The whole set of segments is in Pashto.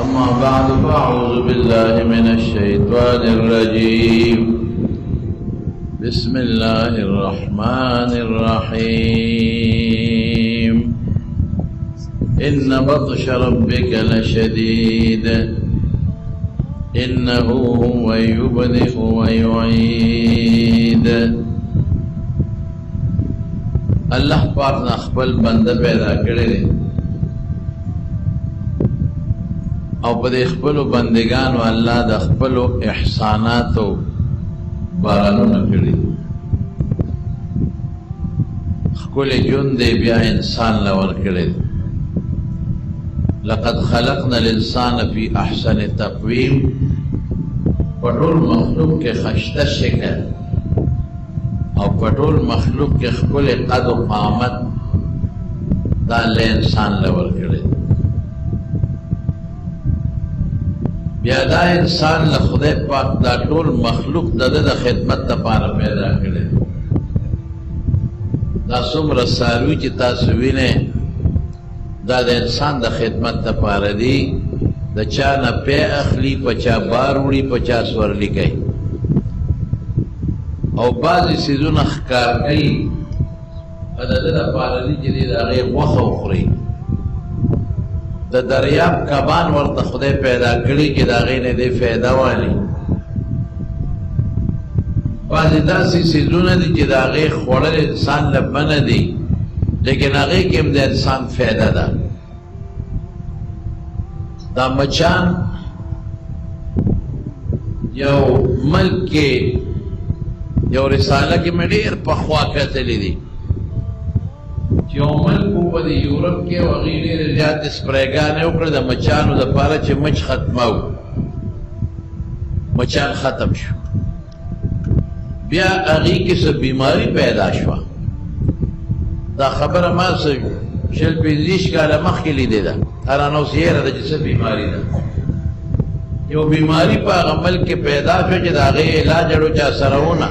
أما بعد فأعوذ بالله من الشيطان الرجيم بسم الله الرحمن الرحيم إن بطش ربك لشديد إنه هو يبدئ ويعيد. اللہ پاک نے خپل بندہ پیدا کرے دے او پدې خپلو بندگانو الله د خپلو احساناتو بارانونه کړي. ښکلی ژوند دی بیا انسان له ورکړی. لقد خلقنا الانسان فی احسن تقویم. په ټول مخلوق کې خشته شکل او په ټول مخلوق کې ښکلی قد و قامت دا الله انسان له ورکړی. بیا دا انسان له خدای پاک دا ټول مخلوق د ده د خدمت دپاره پیدا کړی. دا څومره څاروي چې تاسو وینئ دا د انسان د خدمت دپاره دي. د چا نه پی اخلي، په چا بار وړي، په چا سورلي کوي او بعضې څیزونه ښکار کوي په د ده دپاره دي چې دی د هغې غوښه وخوري. د دریاب کبان ورته خدای پیدا کړي چې د هغې نه دی فایده والي. بعضې داسې څیزونه دي چې د هغې خوړل انسان له بنه دي لیکن هغې کې هم د انسان فایده ده. دا مچان یو ملک کې یو رساله کې مې ډېر پخوا کتلي دي چې یو ملک و په د یورپ کې او هغې ډېرې زیاتې سپریګانې وکړه د مچانو دپاره چې مچ ختمه و. مچان ختم شو. بیا هغې کې څه بیماري پیدا شوه. دا خبره ما څه 25 کاله مخکې لیدې ده. حیرانه اوس یېره ده چې څه بیماري ده. یو بیماري په هغه ملک کې پیدا شوه چې د هغې علاج اړو چا سره ونه.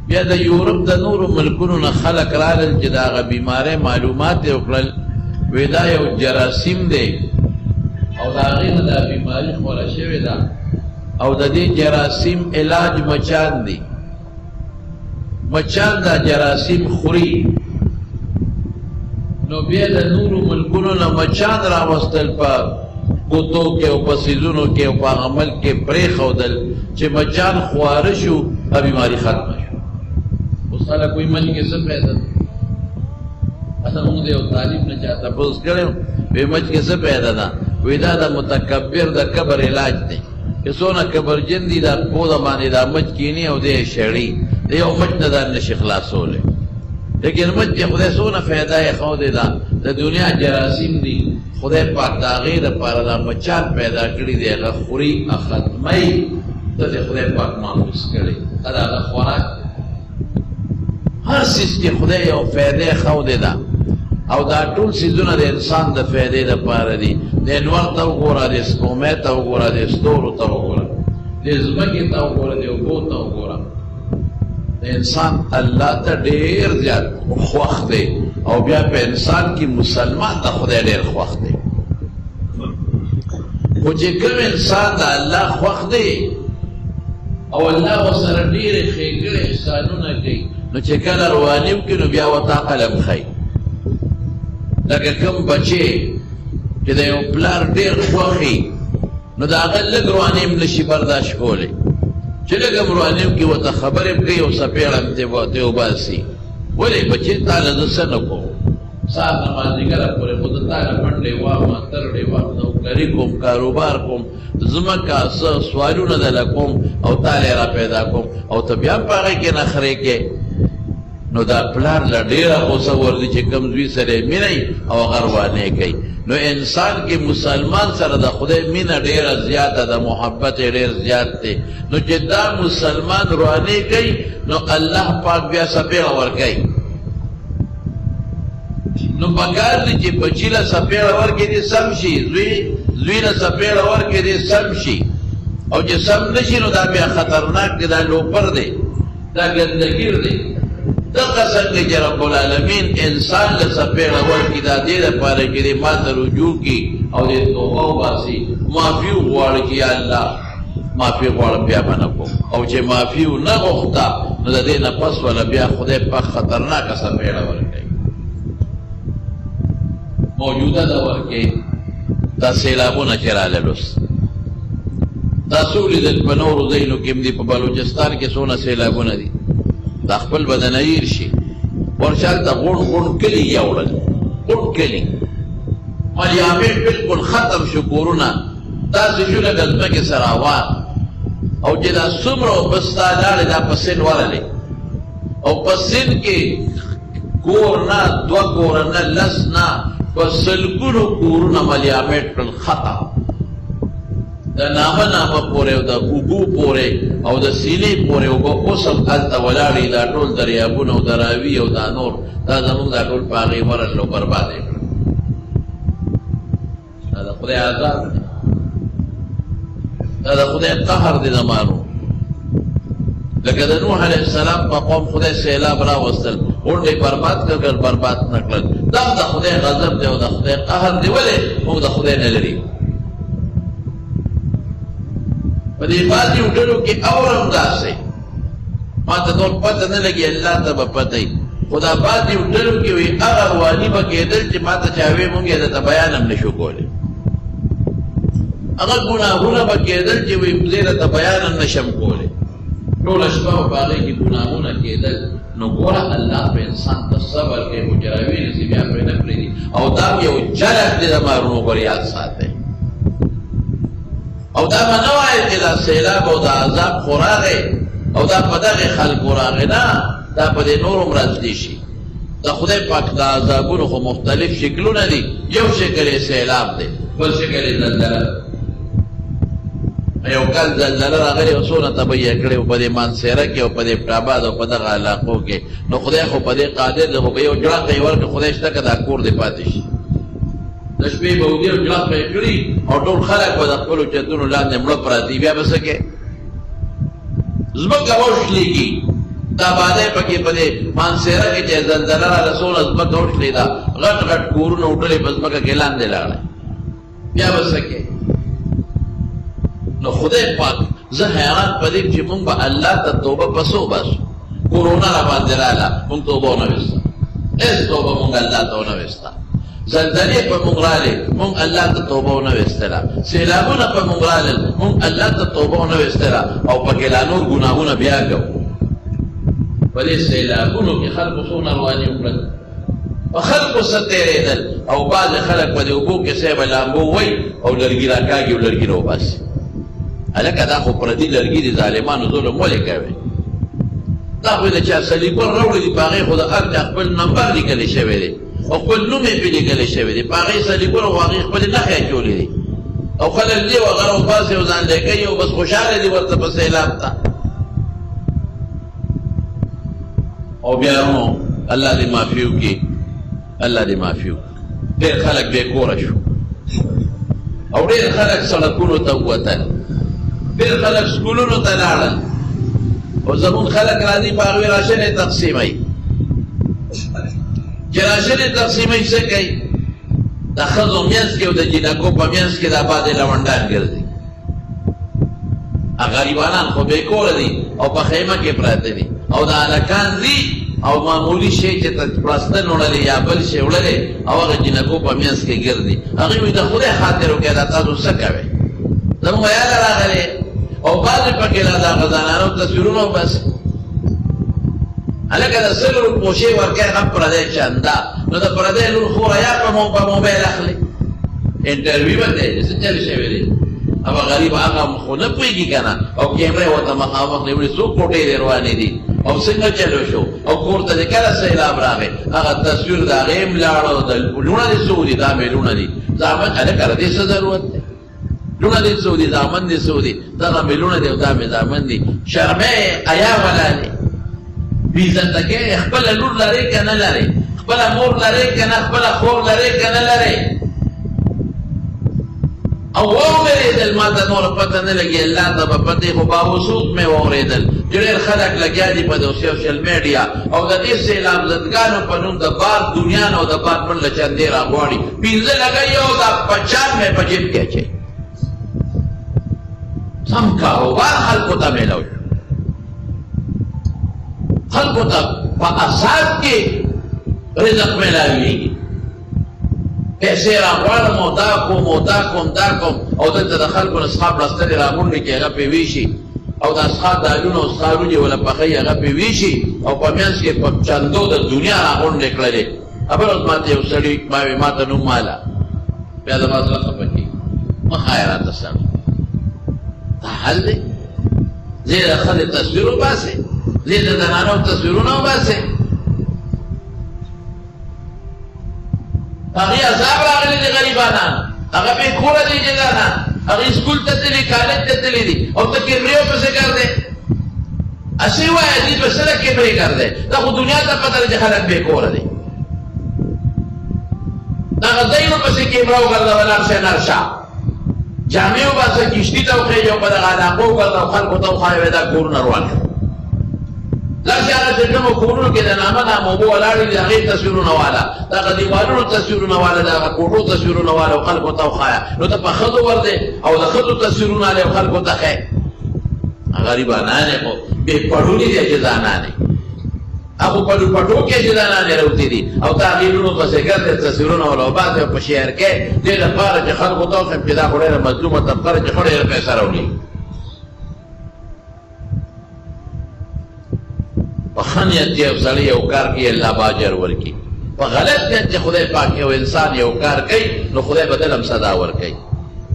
بیا د یورپ د نورو ملکونو نه خلک رالل چې د هغه بیمارۍ معلومات یې وکړل. وی دا یو جراثیم دی او د هغې نه دا بیماري خوره شوې ده او د دې جراثیم علاج مچان دي. مچان دا جراثیم خوري. نو بیا د نورو ملکونو نه مچان راوستل په ګوتو کې او په څیزونو کې او په هغه ملک کې پرېښودل چې مچان خواره شو او بیماري ختمه شو. اوس خلک وایي مچ کې څه فایده ده؟ اصل موږ د یو طالب نه چا تپوس کړی وایي مچ کې څه فایده ده؟ وایي دا د متکبر د کبر علاج دی. که څونه کبرجن دي دا پوه د باندې دا مچ کیني او دی یې شړي. د یو مچ نه ځان نشي خلاصولی. لیکن مچ چې خدای څونه فایده یې ښودې ده. د دنیا جراثیم دي خدای پاک د هغې دپاره دا مچان پیدا کړي دي. هغه خوري ختموي. داسې خدای پاک محفوظ کړي. دا د هغه خوراک هر څیز کې خدای یو فایده یې ښودې ده او دا ټول څیزونه د انسان د فایدې دپاره دي. د انور ته وګوره، د سپومۍ ته وګوره، د ستورو ته وګوره، د ځمکې ته وګوره، د اوبو ته وګوره. د انسان الله ته ډېر زیات خوښ دی او بیا په انسان کې مسلمان ته خدای ډېر خوښ دی. خو چې کوم انسان د الله خوښ دی او الله ورسره ډېرې ښېګړې احسانونه کوي نو چې کله رواني وکړي نو بیا ورته قلم ښایي. لکه کوم بچې چې د یو پلار ډېر خوښي نو د هغه لږ رواني هم نشي برداشت کولی. چې لږ هم رواني وکړي ورته خبرې هم کوي او څپېړه هم ترې وباسي. ولې بچې تا له زه څه نه کوم؟ سهار نه مازدیګره پورې خو زه تا له منډې واخم، ترړې واخم، نوکري کوم، کاروبار کوم، ځمکه څه سوالونه دله کوم او تا له را پیدا کوم او ته بیا هم په هغې کې نخرې کې. نو دا پلار له ډېره غوسه ورځي چې کوم زوی سره یې مینه او هغه روانې کوي. نو انسان کې مسلمان سره د خدای مینه ډېره زیاته ده، محبت یې ډېر زیات دی. نو چې دا مسلمان روانې کوي نو الله پاک بیا څپېړه ورکوي. نو پکار دی چې بچي له څپېړه ورکړي دې سم شي، زوی له څپېړه ورکړي دې سم شي. او چې سم نه شي نو دا بیا خطرناک دی. دا لوپر دی، دا ګندګیر دی، دغه څنګه چې رب العالمین انسان له څپېړه ورکړي دا دې دپاره چې دې ما ته رجوع کړي او دې توبه وباسي معافي وغواړي چې یا الله معافي غواړم بیا به نه کوم او چې معافي ونه غوښته نو د دې نه پس وله بیا خدای پاک خطرناکه څپېړه ورکوي موجوده دور کې دا سیلابونه چې رالل اوس تاسو ولیدل په نورو ځایونو کې هم دي په بلوچستان کې څونه سیلابونه دي دا خپل بدن هیر شي ورشالته غون غون کلي یوړل غون کلي ملیامین بالکل ختم شو کورونه داسې شو لکه ځمکې سره هوا او چې دا څومره اوبه ستا لاړې دا په سیند ورغلې او په سیند کې کور نه دوه کوره نه لس نه په سلګونو کورونه ملیامین کړل ختم د نامه نامه پورې او د اوبو پورې او د سیلې پورې اوبه اوس هم هلته ولاړې دا ټول دریابونه او د راوي او دا نور دا زموږ دا ټول په هغې ورغلل او برباد یې کړل دا د خدای عذاب دی دا د خدای قهر دی زمانو لکه د نوح علیه السلام په قوم خدای سیلاب راوستل غونډې برباد کړل برباد نه کړل دا د خدای غضب دی او د خدای قهر دی ولې موږ د خدای نه لري په دې بعضې ډلو کې اورم داسې ما ته نور پته نه لګي الله ته به پته وي خو دا بعضې ډلو کې وي هغه رواني به کېدل چې ما ته چا وی مونږ یې درته بیان هم نه شو کولی هغه ګناهونه به کېدل چې وي زه درته بیان هم نه شم کولی ټوله شپه به په هغې کې ګناهونه کېدل نو ګوره الله په انسان ته صبر کوي خو چې راویلي بیا پرې نه پرېږدي او دا یو جلد دی د مارونو ګور یاد ساتئ او دا به نه وایي چې دا سیلاب او دا عذاب خو راغی او دا په دغې خلکو راغی نه دا په دې نورو مرضلی شي د خدای پاک د عذابونو خو مختلف شکلونه دي یو شکل یې سیلاب دی بل شکل یې زلزله یو کال زلزله راغلې او څونه تبه یې کړې په دې مانسیره کې او په دې پټاباد او په دغه علاقو کې نو خدای خو په دې قادر دی خو به یو جړقه یې ورکړه خدای شته که دا کور دې پاتې شي د شپې به ودې او جړقه یې کړي او ټول خلک به د خپلو چتونو لاندې مړه پراته بیا به څه کې ځمکه وشلېږي دا بادی پکې په دې مانسیره کې چې زلزله راغله څونه ځمکه وشلېده غټ غټ کورونه وټلې په ځمکه کې لاندې لاړی بیا به څه کې نو خدای پاک زه حیران په دې چې مونږ به الله ته توبه پسو باسو کورونا را باندې راغله مونږ توبه ونه ویسته هېڅ توبه مونږ الله ته ونه ویسته زلزلې په مونږ رالې مونږ الله ته توبه ونه ویستله سیلابونه په مونږ رالل مونږ الله ته توبه ونه ویستله او پکې لا نور ګناهونه بیا کوو په دې سیلابونو کې خلکو څونه رواني وکړل په خلکو څه تېرېدل او بعضې خلک په دې اوبو کې صیبه لامبو وی او لرګي راکاږي او لرګي راوباسي هلکه دا خو پردي لرګي دي ظالمانو ظلم ولې کوي دا خو د چا سلیپر راوړي دي په هغې خو د هر چا خپل نمبر لیکلی شوی دی او خپل نوم یې پرې لیکلی شوی دی په هغې سلیپر او هغې خپلې نښې اچولې دي او خلک دي او هغه راوباسي او ځان دی کوي او بس خوشحاله دي ورته په سیلاب ته او بیا نو الله دې معافي وکړي الله دې معافي وکړي ډېر خلک بې کوره شو او ډېر خلک سړکونو ته ووتل ډېر خلک سکولونو ته لاړل او زمونږ خلک راځي په هغوی راشن یې تقسیموي چې راشن یې تقسیموي څه کوي د ښځو منځ کې او د جینکو په منځ کې دا بعضې لونډان ګرځي غریبانان خو بې کوره دي او په خیمه کې پراته دي او د هلکان دي او معمولي شی چې پلستن وړلی یا بل شی وړلی او هغه جینکو په منځ کې ګرځي هغوی وایي د خدای خاطر وکړئ دا تاسو څه کوئ زموږ یاده راغلی او بعضې پکې لا د هغه زنانو تصویرونه وباسي هلکه د سلو پوشې ورکوي هم پردی چنده نو د پردی لور خوره یا په موبایل اخلي انټرویو به دی څه چل شوی دی هغه غریب هغه خو نه پوهېږي که نه او کیمرې ورته مخامخ نیولې څو کوټې دې روانې دي او څنګه چلو شو او کور ته دې کله سیلاب راغی هغه تصویر د هغې هم لاړو د لوڼه دې څو دي دا مې لوڼه دي زامن هلکه د دې څه ضرورت دی لوڼه دې څو دي زامن دې څو دي دغه مې لوڼه دي او دا مې زامن دي شرمې حیا ولالې بېعزته کوې خپله لور لرې که نه لرې خپله مور لرې که نه خپله خور لرې که نه لرې او ووېرېدل ما ما ته نور پته نه لګي الله ته به پته خو باوسوق مې واورېدل چې ډېر خلک لګیا دي په سوشل میډیا او د دې سیلاب زدګانو په نوم د بار دنیا نه او د بار بل چندې راغواړي پنځه لګوي او دا 95 په جیب کې اچوي سم کاروبار خلکو ته میلاو خلکو ته په اساس کې رزق میلاویږي پیسې راغواړم او دا کوم او دلته د خلکو نه اصحاب راستلې راغونډې کې هغه پې ویشي او د اصحاب دالونه او سارونې وله پخوي هغه پې ویشي او په منځ کې په چندو د دنیا راغونډې کړلې خبره اوس ما ته یو سړي ما وې ما ته نوم ماله بیا زما زړه خفه کېږي مه خایه راته سړی دا حل دی زه د ښځې تصویر وباسې زه د زنانو تصویرونه وباسې هغې عذاب راغلی دی غریبانان هغه بې کوره دی جګانان هغې سکول ته تللي کالج ته تللي دي او ته کیمریو پسې ګرځې اسې وایه دوی په سره کیمرې ګرځې دا خو دنیا ته پته ده چې خلک بې کوره دی دغه ځایونو پسې کیمره وګرځه ولاړ شې نرشه جامې وباسه کشتي ته وخېږي او په دغه علاقو وګرځه او خلکو ته وښایه وایي دا کورونه روان کړه لکه هغه چې کومو کورونو کې د نامه اوبه ولاړې دي هغې تصویرونه واله دغه دیوالونو تصویرونه واله دغه کوټو تصویرونه واله او خلکو ته وښایه نو ته په ښځو ورځې او د ښځو تصویرونه لې او خلکو ته ښیې غریبانان یې خو بې پړوني دي چې ځانان یې هغه په پټو کې چې ځانان یې راوتي دي او ته هغې لونو پسې ګرځې تصویرونه ول وباسې او په شعر کې دې لپاره چې خلکو ته وښیم چې دا خو ډېره مظلومه طبقه ده چې ښه ډېره پیسه راوړي په ښه نیت یو سړی یو کار کوي الله به اجر ورکړي په غلط نیت چې خدای پاک یو انسان یو کار کوي نو خدای به دل هم سزا ورکوي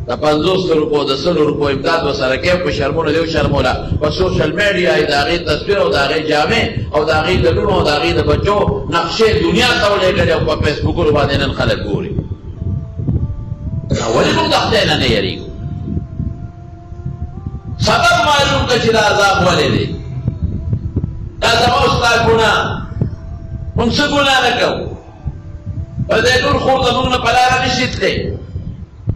د 50 روپو د 100 روپو امداد ورسره کوي په شرمونه دی وشرموله په سوشل میډیا یې د هغې تصویر او د هغې جامې او د هغې د لونو او د هغې د بچو نقشې دنیا ته ولېږلې او په فیسبوکونو باندې نن خلک ګوري ولې موږ د خدای نه نه یېرېږو سبب معلوم که چې دا عذاب ولې دی دا زما او ستا ګناه موږ څه ګناه نه کوو په دې ټول خور د موږ نه په لاره نشي تللی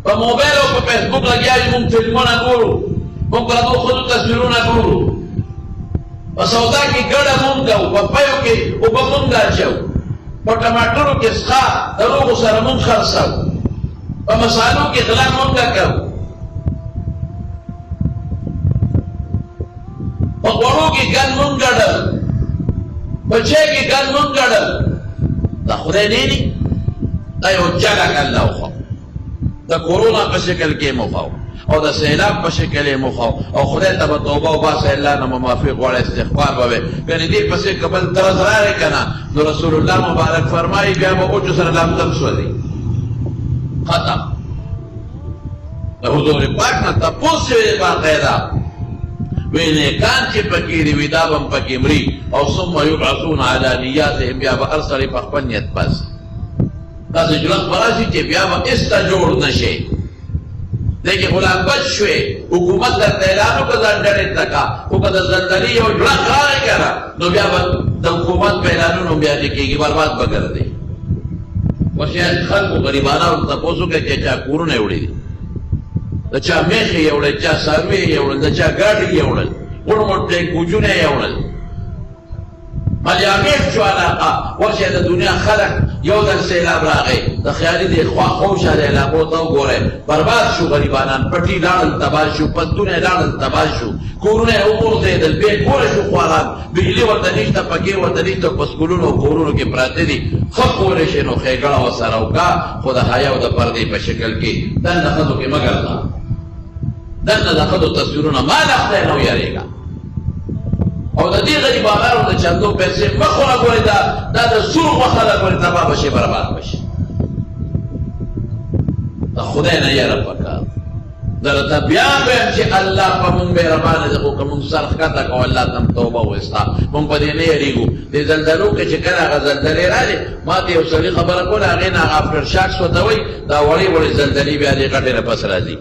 په موبایل او په فیسبوک لګیا یو موږ فلمونه ګورو موږ پردو ښځو تصویرونه ګورو په سودا کې ګډه موږ کوو په پیو کې اوبه موږ اچوو په ټماټرو کې څښا د روغو سره موږ خرڅوو په مسالو کې غلا موږ کوو په غوړو کې ګن موږ ګډل په چای کې ګن موږ ګډل دا خدای نه دی دا یو جګه الله خو د کورونا په شکل کې مخاو او د سیلاب په شکل کې مخاو او خدای ته به توبه وباسه الله نه معافي غواړي استغفار به وي کنه دې پسې قبل درز راغی کنه نو رسول الله مبارک فرمایي بیا به اوچ سره لامدم سوځي ختم د حضور پاک نه تپوس یې باقاعده وی نیکان چې پکې دي وي دا به هم پکې مري او ثم یبعثون علی نیاتهم بیا به هر سړی په خپل نیت باسي داسې جرأت به راشي چې بیا به هېڅ جوړ نه شي لیکن غلام بچ شوې حکومت درته اعلان وکړه ځان ډډې ته کا خو که د زلزلې یو جړق راغی که نه نو بیا به د حکومت په اعلانونو بیا چې کېږي برباد به ګرځي و شاید خلکو غریبانو ته تپوس وکړئ چې چا کورونه یې وړي دي د چا میخې یې وړل چا څاروي یې وړل د چا ګاډي یې وړل غوړ موټې کوچونه یې وړل ملیامېټ شو علاقه ورشئ د دنیا خلک یو ځل سیلاب راغی د خیالي دې خواخوشه د علاقو ته وګورئ برباد شو غریبانان پټي لاړل تباه شو پندونه یې لاړل تباه شو کورونه یې وغورځېدل بې کوره شو خواران بجلي ورته نشته پکې ورته نشته په سکولونو او کورونو کې پراته دي ښه کولی شي نو ښېګړه ورسره وکړه خو د حیا او د پردې په شکل کې دننه ښځو کې مه ګرځه دننه د ښځو تصویرونه ما نه خدای نه ویارېږه او د دې غریبانو د چندو پیسې مخ ونه ګورئ دا د سور غوښه ده ګورئ تباه به شي برباد به شي د خدای نه یاره پکار درته بیا ویم چې الله په مونږ مهربانه دی خو که مونږ سر ښکته کړو الله ته هم توبه وایسته مونږ په دې نه یېرېږو دې زلزلو کې چې کله هغه زلزلې راغلې ما ته یو سړي خبره کوله هغې نه هغه افټر شاکس ورته وایي دا وړې وړې زلزلې بیا دې غټې نه پس راځي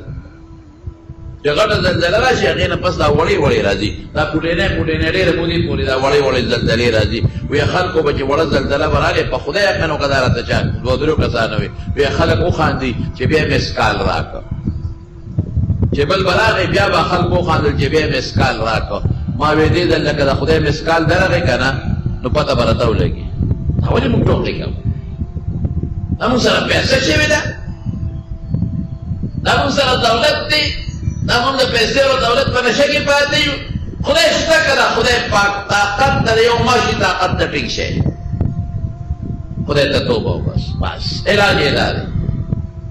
چې غټه زلزله راشي هغې نه پس دا وړې وړې راځي دا کوټینۍ ډېرې مودې پورې دا وړې وړې زلزلې راځي وایي خلکو به چې وړه زلزله به راغلې په خدای یقین وکړه دا راته چا دوه درېو کسانو وي وایي خلک وخاندي چې بیا مې سکال راکړه چې بل براغې بیا به خلکو وخاندل چې بیا مسکال راکړه ما وې دې دل لکه د خدای مسکال درغې که نه نو پته به راته ولګي دا ولې موږ ټوکې کوو دا موږ سره پیسه شوې ده دا موږ سره دولت دی دا موږ د پیسې او دولت په نشه کې پاتې یو خدای شته که دا خدای پاک طاقت د یو ماشي طاقت د ټینګ شی خدای ته توبه وبس بس علاج یې دا دی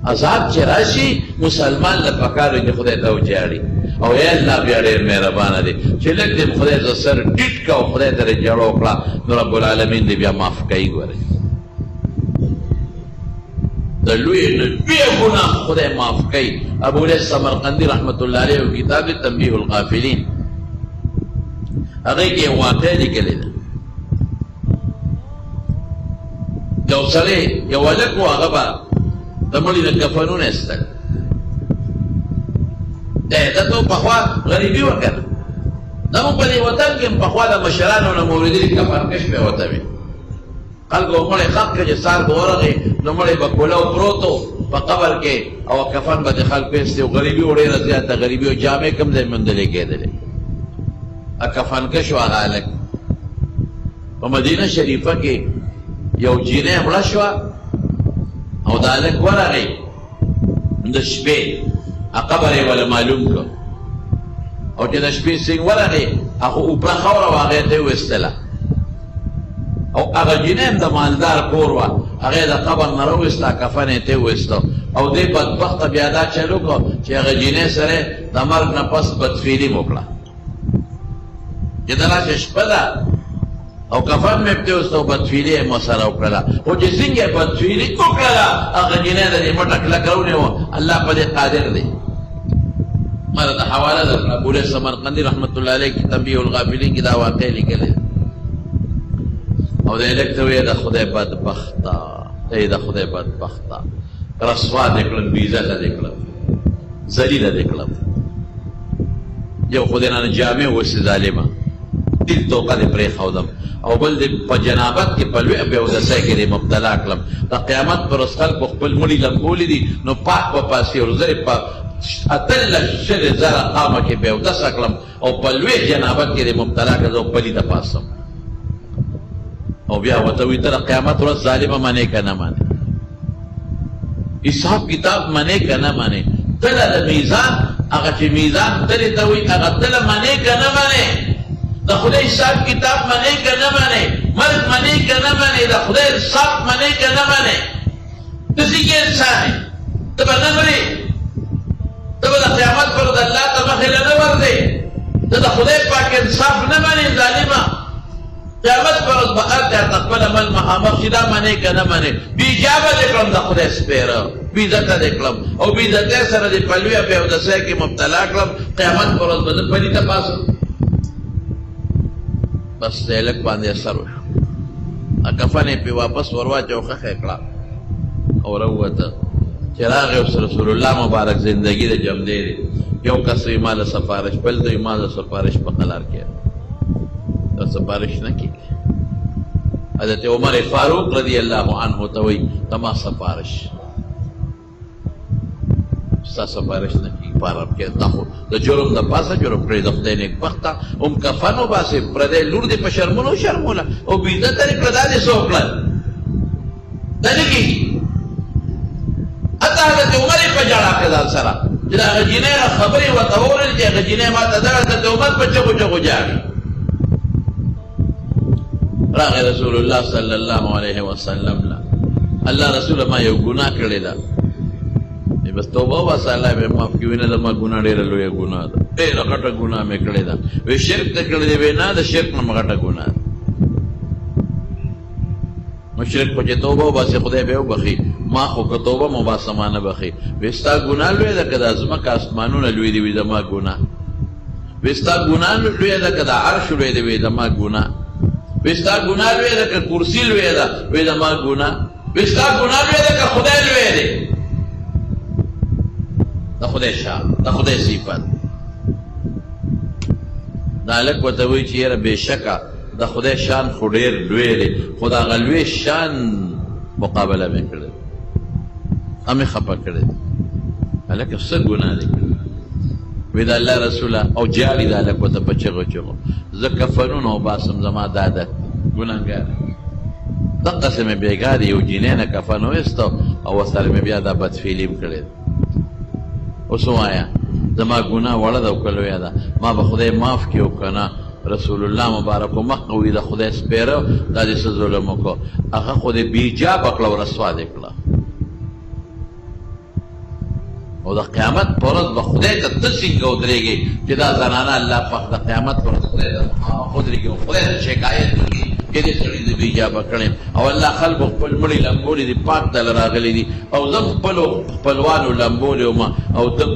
عذاب چې راشي مسلمان له پکار دی چې خدای ته وجاړي او یا الله بیا ډېر مهربانه دی چې لږ دې خدای ته سر ټیټ کړه او خدای ته جړه وکړه نو رب العالمین دې بیا معاف کوي ګورئ د لوی ګناه خدای معاف کوي ابو الیاس سمرقندي رحمت الله علیه کتاب تنبیه الغافلین هغې کې واقع لیکلی ده یو سړی یو هلک و هغه به د مړي نه کفنونه ایستل د ته پخوا غریبي وه که نه زموږ په دې وطن کې هم پخوا د مشرانو نه مو اورېدلي کفنکش به ورته وي خلکو به مړی ښخ کړه چې سهار به ورغې نو مړی به کولو پروت و په قبر کې او کفن به د خلکو ایستې و غریبي و ډېره زیاته غریبي و جامې کم ځای موندلې کېدلې کفنکش و هغه هلک په مدینه شریفه کې یو جینۍ مړه شوه او دا هلک ورغی د شپې قبر یې وله معلوم کړ او چې د شپې سینګ ورغی هغه اوپره خاوره وه هغې ته یې ویستله او هغه جینۍ هم د مالدار کور وه هغې د قبر نه راویسته کفن یې ته ویسته او دې بدبخته بیا دا چل وکړه چې هغه جینۍ سره د مرګ نه پس بدفیلي م وکړه چې دغسې شپه ده او کفن مې پرې وسته او بدفیلي یې مو سره وکړله خو چې څنګه یې بدفیلي وکړله هغه جینۍ د دې مټه کلکه ونیوه الله په دې قادر دی ما درته حواله درکړه ابو الیاس سمرقندي رحمت الله علیه کې تنبیه الغافلین کې دا واقع لیکلی او د هلک ته ویې د خدای بدبخته ای د خدای بدبخته رسوا دې کړم بېعزته دې کړم ذلیله دې کړم یو خو دې نه جامې اوسې ظالمه دل توقه دې پرېښودم او بل دې په جنابت کې په لویه بېودسۍ کې دې مبتلا کړم د قیامت پر ورځ خلکو خپل مړي لمبولي دي نو پاک به پاسې او زه په 18,000 قامه کې بېودسه کړم او په لوی جنابت کې دې مبتلا کړم او پلي ته پاسم او بیا ورته وایي ته د قیامت ورځ ظالمه منې که نه منې حساب کتاب منې که نه منې تله د میزان هغه چې میزان تلې ته وایي هغه تله منې که نه منې د خدای حساب کتاب منې که نه منې مرګ منې که نه منې د خدای انصاف منې که نه منې ته څنګه انسان یې ته به نه مرې ته به د قیامت پر د الله ته مخې له نه ورځې ته د خدای پاک انصاف نه منې ظالمه قیامت پر ورځ به هر چا ته خپل عمل مخامخ شي دا منې که نه منې بېجابه دې کړم د خدای سپېره بېعزته دې کړم او بېعزتۍ سره دې په لویه بېودسۍ کې مبتلا کړم قیامت پر ورځ به زه پلي ته پاسم بس د هلک باندې اثر وشو کفن یې پرې واپس ور واچو ښخ یې کړه او راووته چې راغی اوس رسول الله مبارک زندګي د جمدی دی یو کس وایي ما له سفارش بل ته وایي ما د سفارش په قلار کې دا سفارش نه کېږي حضرت عمر فاروق رضی الله عنه ته وایي ته ما سفارش ستا سفارش نه کېږي په عرب کې دا خو د جرم د پاسه جرم کړی د خدای نیکبخته هم کفن وباسې پردی لور دې په شرمونو شرموله او بېعزته دې کړه دا دې څه وکړل دا نه کېږي حتی حضرت عمر یې په ژړا کړه ځان سره چې د هغه جینۍ خبرې ورته واورېدې چې هغه جینۍ ما ته دغه حضرت عمر په چغو چغو جاړي راغی رسول الله صلی الله علیه وسلم له الله رسوله ما یو ګناه کړې ده بس توبه وباسه الله به معاف کړي وینه زما ګناه ډېره لویه ګناه ده ډېره غټه ګناه مې کړې ده وایي شرک ته کړې دی وایي نه د شرک نه غټه ګناه ده مشرک خو چې توبه وباسي خدای به یې وبخي ما خو که توبه م وباسه ما نه بخي وایي ستا ګناه لویه ده که د ځمکه اسمانونه لوی دي وایي زما ګناه وایي ستا ګناه لویه ده که د عرش لوی دی وایي زما ګناه وایي ستا ګناه لویه ده که کرسي لویه ده وایي زما ګناه وایي ستا ګناه لویه ده که خدای لوی دی د خدای شان د خدای صفت دا هلک ورته وایي چې یاره بېشکه د خدای شان خو ډېر لوی دی خو د هغه لوی شان مقابله مې کړې همې خفه کړې هلکه څه ګناه دی کړې وی د الله رسوله او جاړي دا هلک ورته په چغو چغو زه کفنونه وباسم زما دا عادت ګنهګار دقسې مې بېګا د یو جینۍ نه کفن وایسته او ورسره مې بیا دا بدفعلي م کړې ده اوس ووایه زما ګناه وړه ده او که لویه ده ما به خدای معاف کړي او که نه رسول الله مبارک و مخ وی د خدای سپیره دا دې څه ظلم وکړو هغه خو دې بیجابه کړه او رسوا دې کړه او د قیامت په ورځ به خدای ته ته څنګه ودرېږې چې دا زنانه الله پاک د قیامت په ورځ خدای ته مخامخ ودرېږي او خدای ته شکایت وکړي چې دې سړي زه بیجابه کړی او الله خلکو خپل مړي لمبولي دي پاک دله راغلي دي او زه خپلو خپلوانو لمبولي وم او ته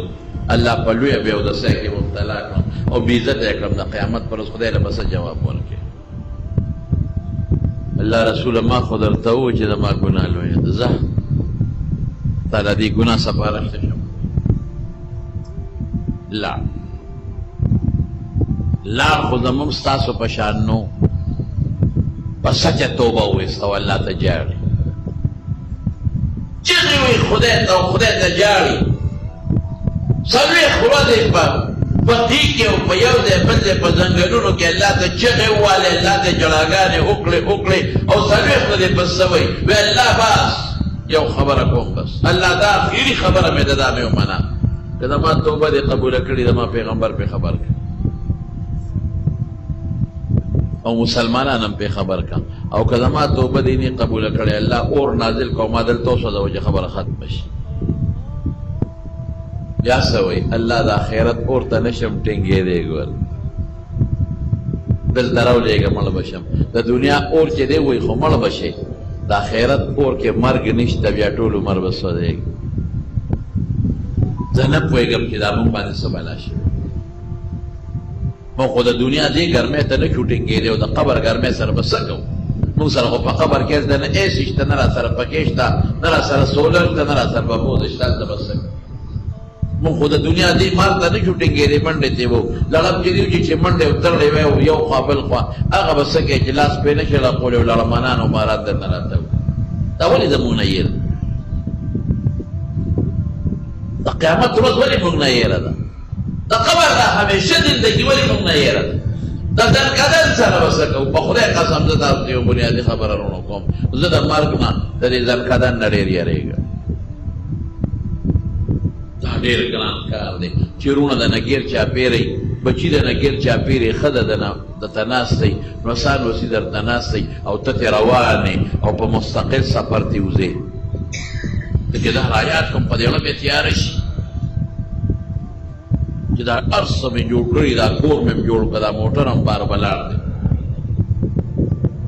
الله په لویه بېودسۍ کې مبتلا کړم او بېعزته یې کړم د قیامت پر ورځ خدای له به څه جواب ورکړي الله رسوله ما خو درته ووایي چې زما ګناه لویه ده ځه تا د دې ګناه سپارښته شم لار خو زموږ ستاسو په شان نو په سچه توبه وویسته او الله ته جاړي چغې وایي خدای ته او خدای ته جاړي څلوېښت ورځې په بقي کې او په یو ځای بل ځای په ځنګلونو کې الله ته چغې ووالې الله ته جړاګانې وکړې او څلوېښت ورځې پس څه وایي وی الله بس یو خبره کوم بس الله دا اخري خبره مې ده دا مې ومنه که زما توبه دې قبوله کړي زما پیغمبر پې خبر کړه او مسلمانان هم پې خبر کړه او که زما توبه دې نه قبوله کړې الله اور نازل کړه او ما دلته وسوځوه چې خبره ختمه شي بیا څه وایي الله د آخرت اور ته نشم ټینګېدی ګور دلته راولېږه مړه به شم د دنیا اور چې دی وایي خو مړه به شي د آخرت اور کې مرګ نشته بیا ټول عمر به سوځېږي زه نه پوهېږم چې دا مونږ باندې څه بلا شي مونږ خو د دنیا دې ګرمۍ ته نه شو ټینګېدی او د قبر ګرمۍ سره به څه کوو مونږ سره خو په قبر کې زده نه ایسي شته نه را سره پکې شته نه را سره سولر شته نه را سره به بوز شته هلته به څه کوو مونږ خو د دنیا دې مال ته نه شو ټینګېدی منډې ته وو لړم چې دی چې منډې وتړلې وی او یو خوا بل خوا هغه به څه کوې چې لاس پرې نه شي راقولې او لړمانان او ماران درنه راته دا ولې زموږ نه یېر د قیامت ورځ ولې موږ نه یېره ده د قبر دا همیشه زندګي ولې موږ نه یېره ده د ځنکدن سره به څه کوو په خدای قسم زه تاسو ته یو بنیادي خبره رونه کوم زه د مرګ نه د دې ځنکدن نه ډېر یېرېږم دا ډېر ګران کار دی چې وروڼه د نګیر چاپېری بچي د نګیر چاپېرې ښځه درته ناستی نوسان وسي درته ناستی او ته ترې روانې او په مستقل سفر ته وځې چې دا رایات کوم په دې اړه مې تیاره شي چې دا هر څه مې جوړ کړي دا کور مې جوړ کړه دا موټر هم بار ولاړ دی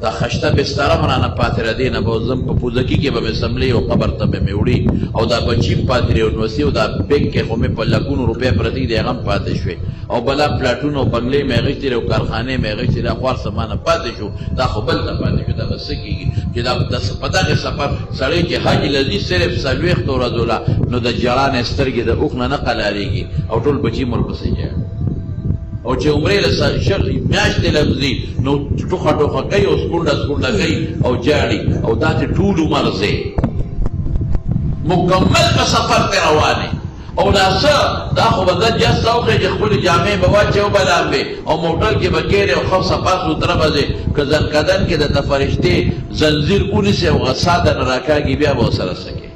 دا خشته بستره هم رانه پاتې را دی نه به ځم په پوزکي کې به مې سملې او قبر ته به مې وړي او دا بچي هم پاتې دی او نوسي او دا بینک کې خو مې په لکونو روپۍ پرتې دي هغه هم پاتې شوې او بلا پلاټونه او بنګلې مې اخیستې او کارخانې مې اخیستې دا خوار سمانه پاتې شو دا خو بل ته پاتې شو دا به څه کېږي چې دا په دغې سفر سړی چې حج لځي صرف څلوېښتو ورځو له نو د ژړانې سترګې د اوښ نه نه قلاریږي او ټول بچي مو ورپسې جاړي او چې عمرې له میاشتې لمځي نو ټوخه ټوخه کوي او سکونډه سکونډه کوي او جاړي او داسې ټول عمر ځې مکمل په سفر ته روانې او دا څه دا خو به زه جسته وکړې چې خپلې جامې به واچې او به لامبې او موټر کې به کېرې او ښه صفا سوتره به ځې که ځنکدن کې درته فرشتې زنځیر ونیسي او غصا درنه راکاږي بیا به ورسره څه کوې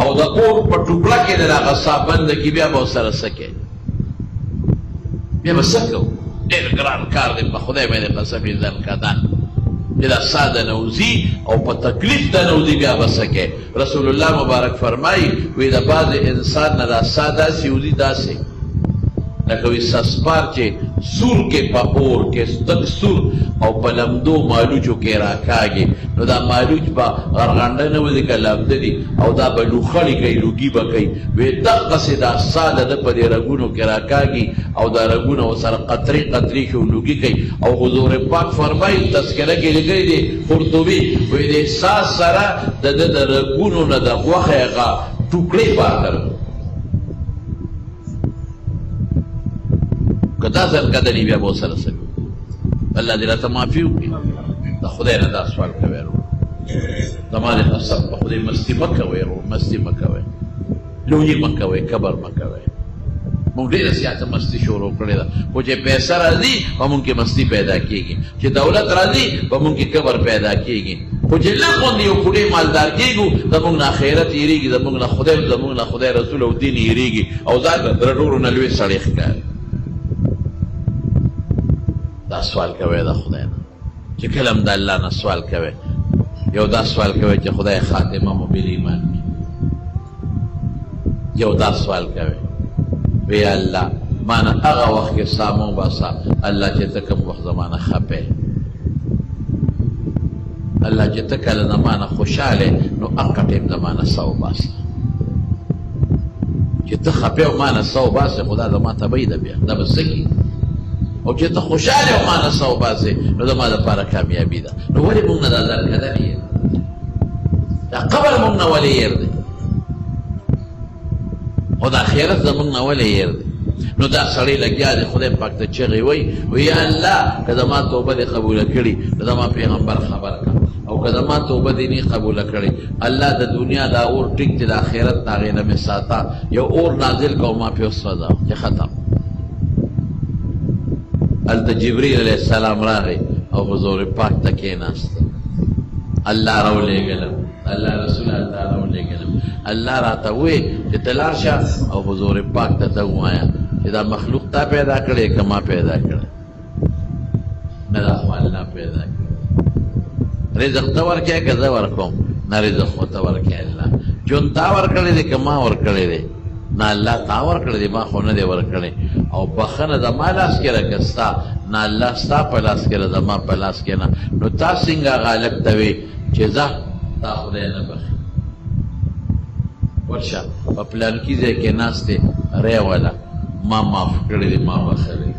او د اور په ټوکړه کې د هغه ساه بنده کي بیا به ورسره څه کوې بیا به څه کوو ډېر ګران کار دی په خدای باندې قسم یې ځنکدن چې دا ساه د نوځي او په تکلیف د نوځي بیا به څه کوې رسول الله مبارک فرمایي وی د بعض انسان نه دا ساه داسې وځي داسې لکه وي سسپار چې سور کې په اور کې تک سور او په لمدو مالوچو کې راکاږي نو دا مالوچ به غرغنډه نه وځي که لمده دي او دا به لوخړې کوي لوګي به کوي وی دقسې دا ساه د ده په دې رګونو کې راکاږي او دا رګونه ورسره قطرې قطرې شي او لوګي کوي او حضور پاک فرمایي تذکره کې لیکلی دی قرطبي وی د ساه سره د ده د رګونو نه د غوښې هغه ټوکړې پاکړ که دا ځنکدني بیا به ورسره څه کوو الله دې راته معافي وکړي د خدای نه دا سوال کوي زما د نسب په خدای مستي مه کوئ مستی مه کوئ لویي مه کوئ کبر مه کوئ مونږ ډېره زیاته مستي شروع کړې ده خو چې پیسه راځي په مونږ کې مستی پیدا کېږي چې دولت راځي په مونږ کې کبر پیدا کېږي خو چې لږ غوندې یو پوډۍ مالدار کېږو زمونږ نه آخرت هېرېږي زمونږ نه خدای رسول او دین هېرېږي او ځان د ټولو نه لوی سړی ښکاري دا سوال کوئ د خدای نه چې کله هم د الله نه سوال کوئ یو دا سوال کوئ چې خدای خاتمه مو بالایمان کړي یو دا سوال کوئ وی الله مانا هغه وخت کې سامو باسه الله چې ته کوم وخت زمانه خپې الله چې ته کله زمانه خوشحاله نو هغه ټیم زمانه سو باسه چې ته خپې او مانه سو باسه خدا زما تبعی ده بیا دا به څه کي او چې ته خوشحاله او مانه سو باسه نو زما دپاره کامیابي ده نو ولې موږ نه دا درکدن یې دا قبر موږ نه ولې یېر دی او د آخرت زمونږ نه ولې هېر دی نو دا سړی لګیا دی خدای پاک ته چغې وایي یا الله که زما توبه دې قبوله کړي نو زما پیغمبر خبر کړه او که زما توبه دې نه قبوله کړي الله د دنیا دا اور ټیک دی د آخرت د هغې نه مې ساته یو اور نازل کړه او ما پې وسوځه چې ختم هلته جبریل علیه السلام راغی او حضور پاک ته کېناسته الله راولېږلم الله رسول الله راولېږلم الله راته ووی چې ته لاړ شه او حضور پاک ته ته ووایه چې دا مخلوق تا پیدا کړی که ما پیدا کړی نه دا خو الله پیدا کړی رزق ته ورکوې که زه ورکوم نه رزق خو ته ورکوې الله ژوند تا ورکړی دی که ما ورکړی دی نه الله تا ورکړی دی ما خو نه دی ورکړی او بخښنه زما لاس کې ده که ستا نه الله ستا په لاس کې ده زما په لاس کې نه نو تا څنګه غالب ته وې چې ځه تا خدای نه بخي ورشه په پلانکي ځای کې ناست دی ری والا ما معاف کړی دی ما بخلی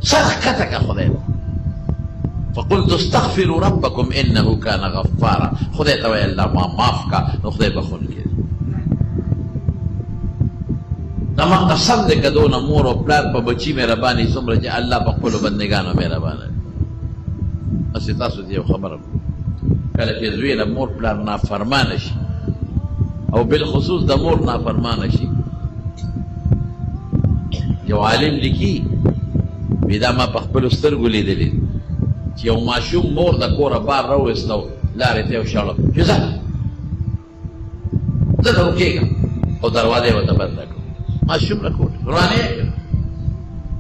سر ښکته که خدای ته فقلت استغفروا ربكم انه كان غفارا خدای ته وایي الله ما معاف کا نو خدای بخونکی دی زما قسم دی که دونه مور او پلار په بچي مهرباني څومره چې الله په خپلو بندګانو مهربانه دی هسې تاسو ته یو خبره کله چې زوی د مور پلار نافرمانه شي او بالخصوص د مور نافرمانه شي یو عالم لیکي وی دا ما په خپلو سترګو لیدلي چې یو ماشوم مور د کوره بار راویسته لارې ته یې وشړه چې ځه زه ته وکېږم او دروازه یې ورته بنده کړه ماشوم راکوټ روانه یې کړه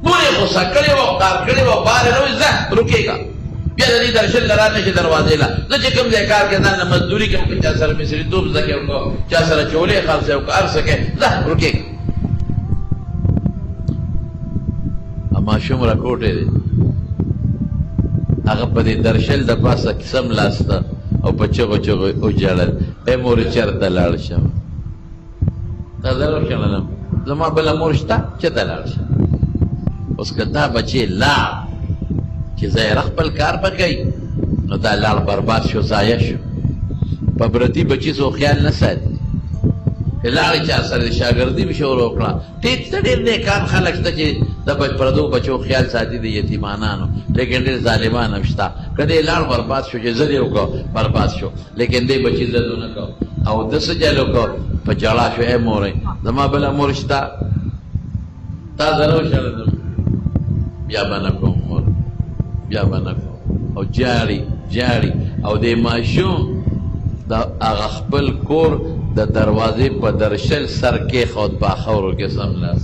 مور یې غوسه کړې وه قار کړې وه بار یې راویست ځه رکېږه بیا د دې درشل له را نشي دروازې له زه چې کوم ځای کار کې ځان نه مزدوري کوم که چا سره مصریتوب زده کړې وکړو چا سره چولې خرڅې وکړو هر څه کوې ځه رکېږه ماشوم راکوټې دی هغه په دې درشل د پاسه سم لاسته او په چغو چغو وجړل ای مورې چېرته لاړ شم تا زه راوښړلم زما بله مور شته چېرته لاړ شم اوس که دا بچې لاړ چې ظاهره خپل کار به کوي نو دا لاړ برباد شو ضایع شو په پردي بچي څو خیال نه ساتي که لاړې چا سره د شاګردي مې شروع وکړه ټیک ته ډېر نیکان خلک شته چې د پردو بچو خیال ساتي د یتیمانانو لیکن ډېر ظالمان هم شته که دی لاړ برباد شو چې زه دې وکړو برباد شو لیکن دی بچي زه ونه کړو او ده څه جل وکړو په ژړا شو ای مورې زما بله مور شته تا زه راوشړېدم بیا به نه کوم مور بیا به نه کوم او جاړي جاړي او دی ماشوم د هغه خپل کور د دروازې په درشل سر کېښود په خاورو کې سملاس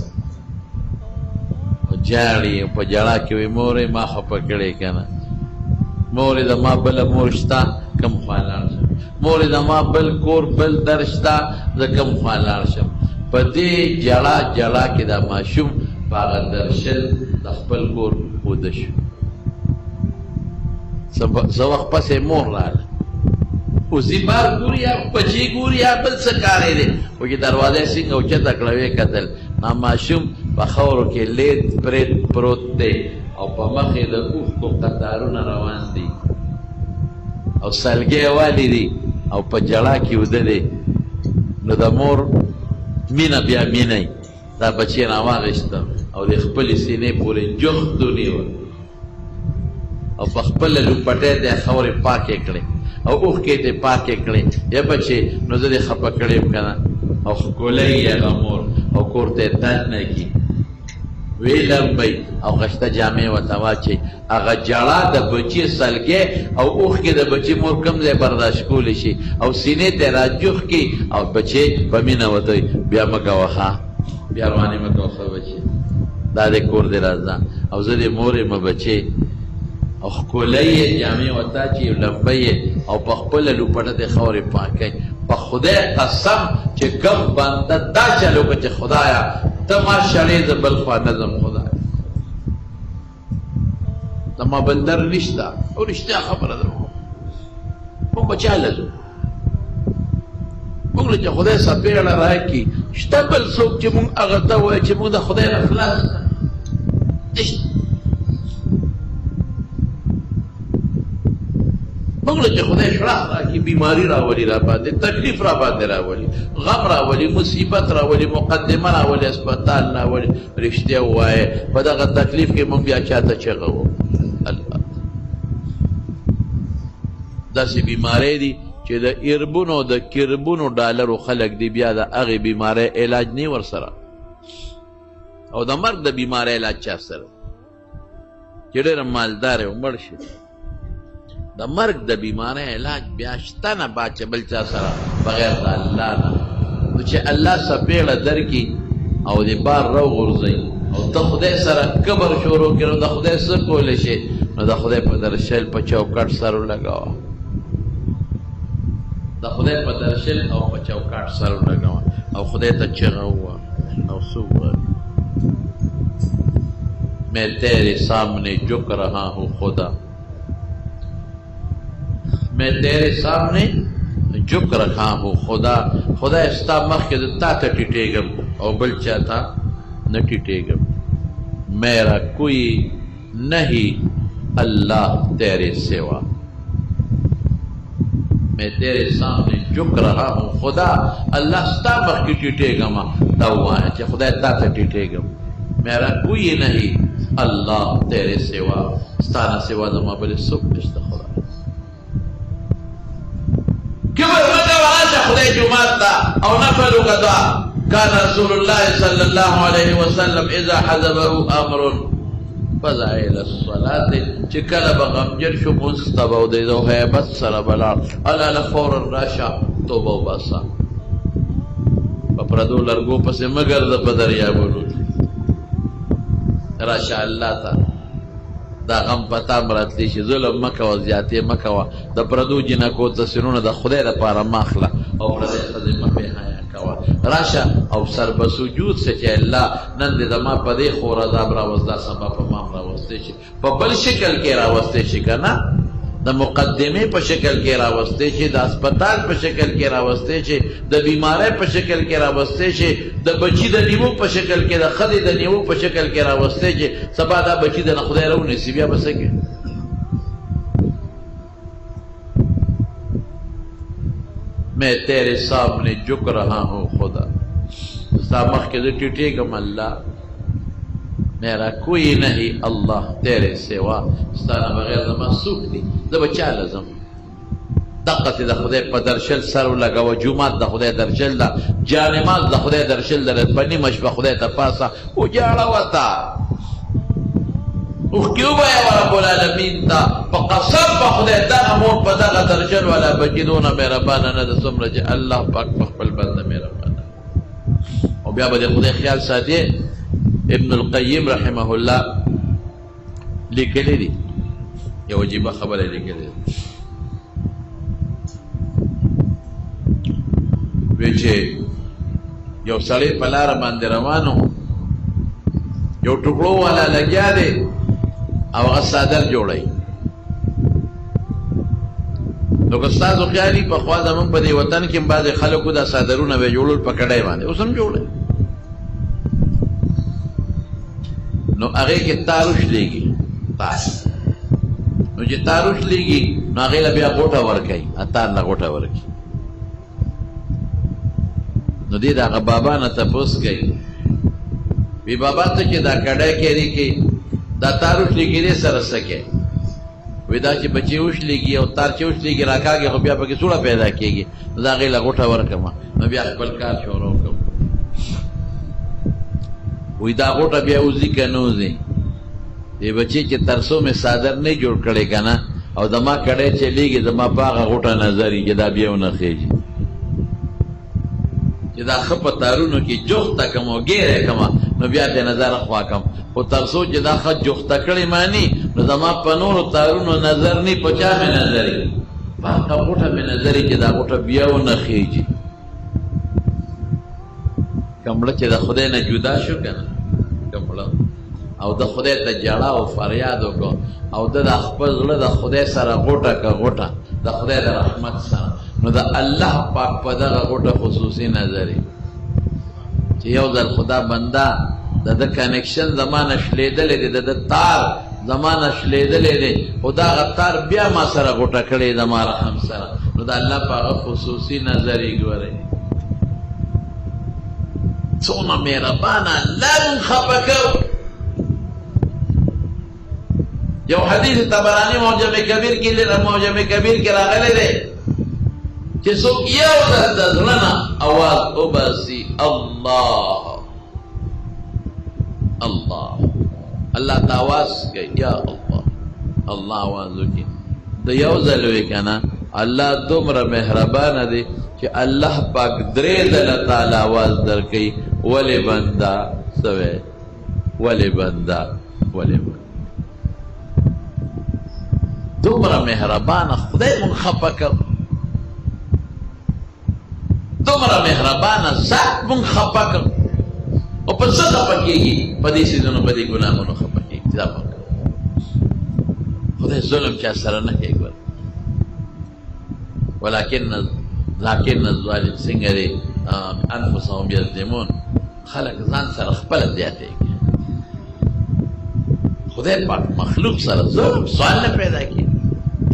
جاړي په ژړا کې وایي مورې ما خفه کړې که نه مورې زما بله مور شته کوم خوا لاړ شم مورې زما بل کور بل در شته زه کوم خوا لاړ شم په دې ژړا ژړا کې دا ماشوم په هغه درشل د خپل کور وده شو څه وخت پسې مور راغله اوسې بار ګوري یا بچي ګوري یا بل څه کاری دی خو چې دروازه یې څنګه اوچته کړه ویې کتل ما ماشوم په خاورو کې لید پرېت پروت دی او په مخ یې د اوښکو قطارونه روان دي او سلګۍ والي دي او په ژړا کې وده دی نو د مور مینه بیا مینه دا بچی راواغېسته او د خپلې سینې پورې جوخت ونیوه او په خپله لوپټۍ دی خاورې پاکې کړې او اوښکې دې پاکې کړې یا بچې نو زه دې خفه کړی یم که نه او ښکلی یې هغه مور او کور ته یې دننه کي ویې لمبئ او خشته جامې ورته واچوئ هغه ژړا د بچي سلګۍ او اوښکې د بچي مور کوم ځای برداشت کولی شي او سینې ته یې راجوخ کړي او بچې په مینه ورته وایي بیا مه کوه ښه بیا روانې مه کوه ښه بچې دا دې کور دې راځه او زه دې مور یم بچې او ښکلی یې جامې ورته اچوي لمبۍ یې او په خپله لوپټه دې خاورې پاکوي په خدای قسم چې کوم بنده دا چل وکړه چې خدایه ته ما شړې زه بل خوا نه ځم خدایه زما بندر نشته او رښتیا خبره ده موږ به چا له ځو موږ له چې خدای څپېړه راکړي شته بل څوک چې موږ هغه ته ووایو چې موږ د خدای نه خلاص نشته موږ له چې خدای شړه راکړي بیماري راولي را باندې تکلیف را باندې راولي غم راولي مصیبت راولي مقدمه راولي اسپتال راولي رښتیا ووایې په دغه تکلیف کې موږ بیا چاته چغه وو الله داسې بیماری دي چې د اربونو د کربونو ډالرو خلک دي بیا د هغې بیماری علاج نه ورسره او د مرګ د بیماری علاج چا سره چې ډېره مالدار او مړ شي د مرګ د بیماری علاج بیا شته نه بعد چې بل چا سره بغیر د الله نه نو چې الله څپېړه درکړي او د بار راوغورځوي او ته خدای سره کبر شروع کړي نو د خدای څه کولی شي نو د خدای په درشل په چوکاټ سر ولګوه د خدای په درشل او په چوکاټ سر ولګوه او خدای ته چغه ووهه او څه ووایه میں تیرے سامنے جھک رہا ہوں خدا میں تیرے سامنے جھک رکھا ہوں خدا خدا ستا مخکې د تا ته ټیټېږم او بل چا ته نه ټیټېږم میرا کوئی نہیں اللہ تیرے سوا میں تیرے سامنے جھک رہا ہوں خدا اللہ ستا مخکې ټیټېږم دا ووایه چې خدای تا ته ټیټېږم میرا کوئی نہیں اللہ تیرے سوا ستا نه سوا زما بل څوک نشته خدا کبر مکه ورشه خدای جمعات ته او نفل وکړه كان رسول الله صلى الله عليه وسلم اذا حزبه امر فزع الى الصلاه چې کله به غمجن شو مونځ ته به ودرېده او هیبت سره به لاړ الله فورا راشه توبه وباسه په پردو لرګو پسې مه ګرځه په دریابونو راشه الله ته دا غم پتا مراتلی شي ظلم مه کوه زیاتې مه کوه د پردو جنکو تصویرونه د خدای دپاره مه اخله او پردی ښځې مه بې حیا کوه راشه او سر به سجود سه چې الله نن دې زما په دې خور عذاب راوست دا سبا په ما هم راوستی شي په بل شکل کې راوستی شي که نه د مقدمې په شکل کې راوستی شي د اسپتال په شکل کې راوستی شي د بیماری په شکل کې راوستی شي د بچي د نیوو په شکل کې د ښځې د نیوو په شکل کې راوستی شي سبا دا بچي د نه خدای راونیسي بیا به څه کې میں تیرے سامنے جھک رہا ہوں خدا ستا مخکې زه ټیټېږم الله میرا کوئی نہیں اللہ تیرے سوا ستا نه بغیر زما څوک دي زه به چا له ځم دقسې د خدای په درشل سر ولګوه جومات د خدای درشل ده جانماز د خدای درشل ده په نیمه شپه خدای ته پاسه وجاړه وته اوښکې ووایه رب العالمین ته په قسم په خدای دغه مور په دغه درشل والا بچي دونه مهربانه نه ده څومره چې الله پاک په خپل بنده مهربانه او بیا به د خدای خیال ساتي ابن القیم رحمه الله لیکلی دي یو عجیبه خبره لیکلی ده وی چې یو سړی په لاره باندې روانو یو ټوکړو والا لګیا دی او هغه څادر جوړوي نو که ستاسو خیال وي پخوا زمونږ په دې وطن کې هم بعضې خلکو دا څادرونه به یې جوړول په کډۍ باندې اوس هم جوړوي نو هغې کې تاروش لیږي تار نو چې تاروش لیږي نو هغې له بیا غوټه ورکوي تار له غوټه ورکوي نو دې د هغه بابا نه تپوس کوي وی بابا ته چې دا کډۍ کې دی کې دا تاروش لیږي دې سره څه کوې وی دا چې بچې وشلېږي او تار چې وشلېږي راکاږي خو بیا پکې سوړه پیدا کېږي نو د هغې له غوټه ورکړم نو بیا خپل کار شروع کړم وی دا غوټه بیا وځي که نه وځي دې بچې چې تر څو مې څادر نه جوړ کړی که نه او زما کړی چلېږي زما په هغه غوټه نظر وي چې دا بیا ونه خېږي چې دا ښه په تارونو کې جوخته کړم او ګیره کړم نو بیا ترې نظر خوا کړم خو تر څو چې دا ښه جوخته کړې ماني نو زما په نورو تارونو نظر نه په چا مې نظر وي په هغه غوټه مې نظر وي چې دا غوټه بیا ونه خېږي کمړه چې د خدای نه جدا شو که نه کمړه او د خدای ته جړه او فریاد وکړو او د خپل زړه د خدای سره غوټه که غوټه د خدای د رحمت سره نو د الله پاک په دغه غوټه خصوصي نظر چې یو ځل خدا بنده د ده کنیکشن زمانه شلېدلی دی د ده تار زمانه شلېدلی دی خو د هغه تار بیا ما سره غوټه کړې زما رحم سره نو د الله په هغه خصوصي نظر یې ګورئ څومره مهربانه الله موږ خفه کوو یو حدیث طبرانی معجم کبیر کې راغلی دی چې څوک یو ځل د زړه نه اواز وباسي الله الله الله ته آواز کوي یا الله الله آواز وکړي د یو ځل وی که نه الله دومره مهربانه دی چې الله پاک درې ځله تعالی آواز درکوي ولې بنده سوی ولې بنده ولې بنده دومره مهربانه خدای مونږ خفه کوو دومره مهربانه ذات مونږ خفه کوو او په څه خفه کېږي په دې څیزونو په دې ګناهونو خفه کېږي دا پکه خدای ظلم چا سره نه کوي ګوره لکن الظالم څنګه دی انفسهم یظلمون خلک ځان سره خپله زیاتېږي خدای پاک مخلوق سره ظلم سوال نه پیدا کړي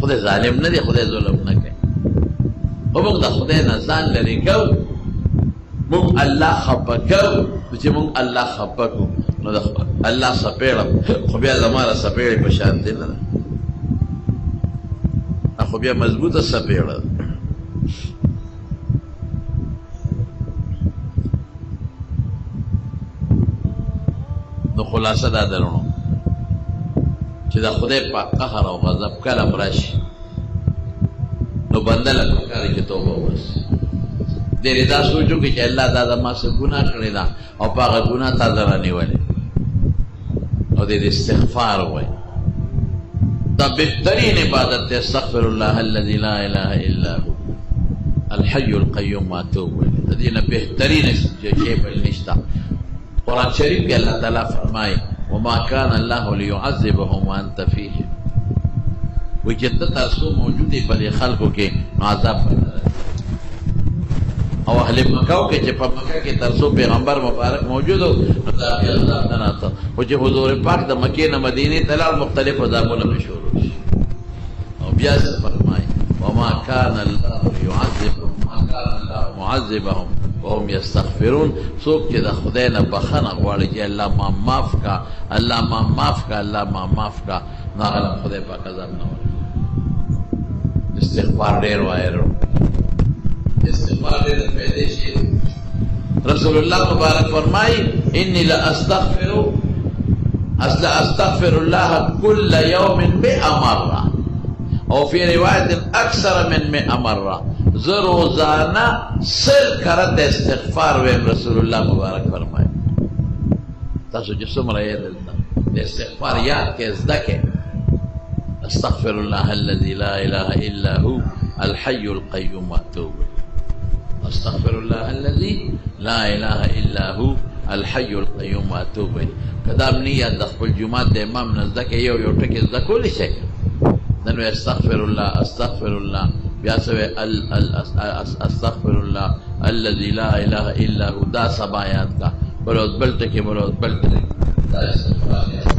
خدای ظالم نه دی خدای ظلم نه کوي خو موږ د خدای نه ځان لرې کوو موږ الله خفه کوو چې موږ الله خفه کوو نو د الله څپېړه خو بیا زما د څپېړې په شانتې نه ده خو بیا مضبوطه څپېړه ده نو خلاصه دا درنو چې د خدای په قهر او غضب کله راشي نو بنده له پکار چې توبه وباسي ډېرې دا سوچ وکړي چې الله دا زما څه ګناه کړې ده او په هغه ګناه تا زه رانیولې او د استغفار ووایي دا بهترین عبادت دی استغفر الله الذي لا اله الا هو الحي القيوم واتوب الیه د دې نه بهترین شی بل نشته قرآن شریف کې الله تعالی فرمایي وما كان الله ليعذبهم وانت فيهم وی چې ته تر څو موجود یې په دې خلکو کې نو عذاب او اهل مکه کې چې په مکه کې تر څو پیغمبر مبارک موجود و نو دا بیا عذاب نه راته خو چې حضور پاک د مکې نه مدینې ته لاړ مختلف عذابونه پرې شروع شي او بیا فرمایي وما كان الله يعذبهم ما كان الله معذبهم وهم يستغفرون څوک چې د خدای نه بخښنه غواړي چې الله ما معاف کا الله ما معاف کا الله ما معاف کا نو هغه خدای پاک عذاب نه ورکوي استغفار ډېر وایو استغفار ډېر پیدا شي رسول الله مبارک فرمایي انی استغفر الله كل يوم 100 مرة او فی روایت اکثر من 100 مرة زه روزانه 100 کرت استغفار ویم رسول الله مبارک فرمایي تاسو چې څومره یې دلته د استغفار یاد کې زده کې استغفر الله الذي لا اله الا هو الحي القيوم واتوب استغفر الله الذي لا اله الا هو الحي القيوم واتوب کدام نیت د خپل جمعه د امام نزد کې یو ټکی زده کولی شي نو استغفر الله بیا سوی استغفر الله الذي لا اله الا هو دا سبا یاد کا بلوز بلتکی دا استغفار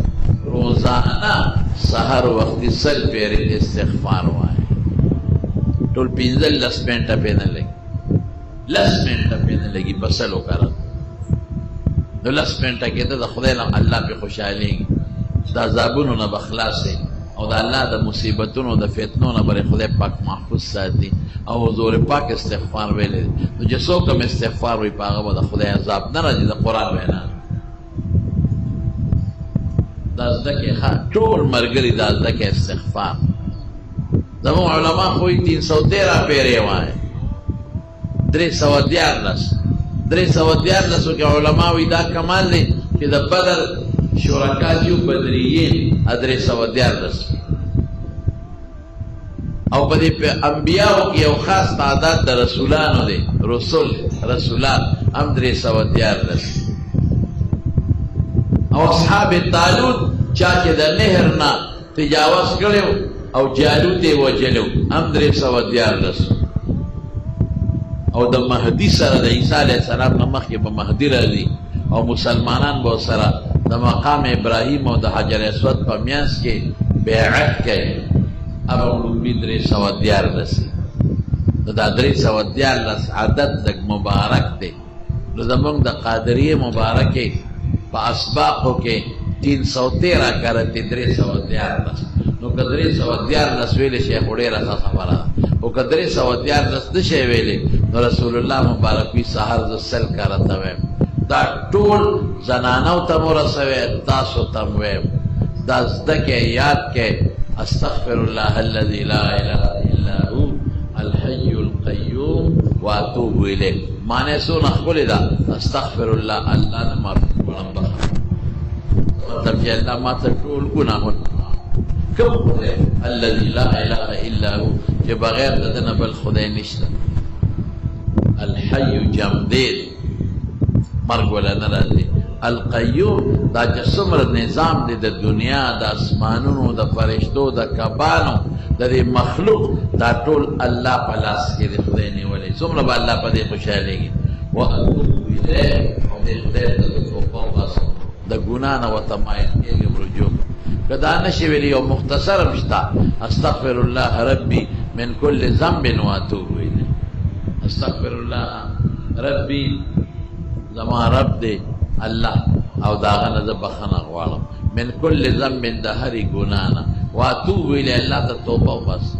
روزانه سحر وقتی سل پیری استغفار وای ټول 15 منټه پې نه لګي 10 منټه پې نه لګي بسل وکړه نو 10 منټه کې ته د خدای نه الله په خوشحالي دا عذابونو نه بخلاصې او او د الله د مصیبتونو د فتنو نه بری خدای پاک محفوظ ساتي او حضور پاک استغفار ویلی نو چې څوک هم استغفار وي په هغه به د خدای عذاب نه راځي د قرآن وینا دا زده کې ټول ملګري دا زده کې استغفار زموږ علما خو یې 313 پیرې وایي 314 کې علما وایي دا کمال دی چې د بدر شرکا جو بدریین 314 او په دې انبیاءو کې یو خاص تعداد د رسولانو دی رسولان هم 314 او اصحاب طالوت چا چې د نهر نه تجاوز کړو او جالوت یې وجلو هم 314 او د مهدي سره د عیسی علیه السلام نه مخکې به مهدي راځي او مسلمانان به سره د مقام ابراهیم او د حجر اسود په میانس کې بیعت کوي هغه لومبي 314 دا 314 عدد لږ مبارک دی نو زمونږ د قادریې مبارکې په اسباقو کې 313 کرتی 314 نو که 314 ویلې شی خو ډېره ښه خبره ده او که 314 نه شی ویلې نو رسول الله مبارک وي سهار زه 100 کرته ویم دا ټول زنانو ته مو رسوي تاسو ته م ویم دا زده کې یاد کې استغفر الله الذي لا اله الا هو الحي القيوم واتوب الیه معنی څونه ښکلې ده استغفر الله الله نه معاف مطلب چې الله ما ته ټول ګناهونه کوم خدای الذي لا اله الا هو چې بغیر د نه بل خدای نشته الحي جمدید مرګ ولا نه راځي القیوم دا چې څومره نظام دی د دنیا د اسمانونو د فرشتو د کبانو د دې مخلوق دا ټول الله په لاس کې دی خدای نیولی څومره به الله په دې خوشحالېږي واتوب الیه او دې خدای ته د توبه وباسم د ګناه نه ورته مایل کېږم رجوع که دا نشي ویلي یو مختصر هم شته استغفر الله ربي من كل ذنب واتوب الیه استغفر الله ربي زما رب دی الله او داغه نه زه بخښنه غواړم من کل ذنب د هرې ګناه نه واتوب الی الله ته توبه وباسم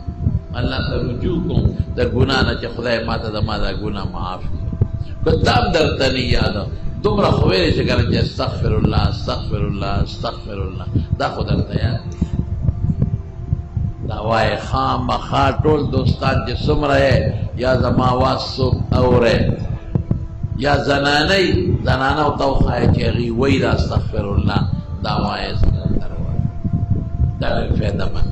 الله ته رجوع کوم د ګناه نه چې خدای ما ته د ما دا ګناه معاف کړي که دا هم درته نه یاده دومره خو ویلې چې که نه چې استغفر الله استغفر الله استغفر الله دا خو درته یاد دا وایې خامخا ټول دوستان چې څومره یې یا زما واز څوک اورئ یا زنانو ته وښایه چې هغې وایي دا استغفر الله دا وایه دا ډېر فایدهمند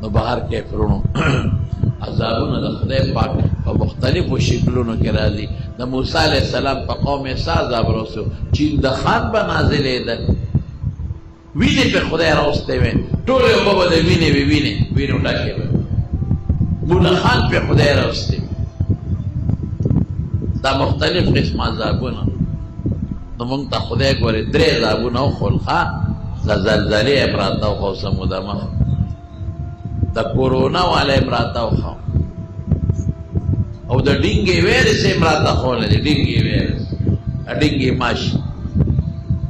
نو بهر کې فرونو عذابونه د خدای پاک په مختلفو شکلونو کې راځي د موسی علیه السلام په قوم یې څه عذاب راوستی چې د خان به نازلېدل وینې پې خدای راوستی وې ټولې اوبه به د وینې وې وینو ډکې وې بونه خان پې خدای راوستی دا مختلف قسم عذابونه نو مونږ ته خدای ګورې 3 عذابونه وښول ښه د زلزلې یې پراته وښو سموده مخ د کورونا والا یې پراته وښو او د ډینګې ویرس یې پراته ښولی دی ډینګې ویرس ډینګې ماشي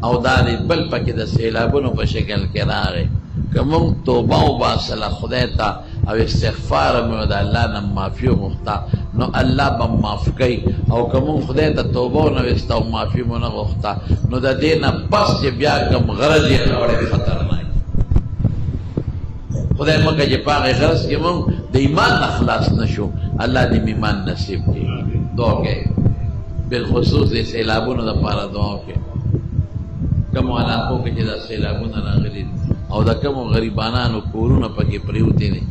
او دا دی بل پکې د سیلابونو په شکل کې راغی که مونږ توبه وباسله خدای ته او استغفار مې د الله نه معافي وغوښته نو الله به معاف کوي او که مونږ خدای ته توبه ونه ویسته او معافي مو نه غوښته نو د دې نه پس چې بیا کوم غرض یې ډېر خطرناک خدای مکه چې په هغې غرض کې مونږ د ایمان نه خلاص نه شو الله دې مې ایمان نصیب کړي دعا کوي بالخصوص د سیلابونو دپاره دعا کوي کومو علاقو کې چې دا سیلابونه راغلي دي او د کومو غریبانانو کورونه پکې پریوتې دي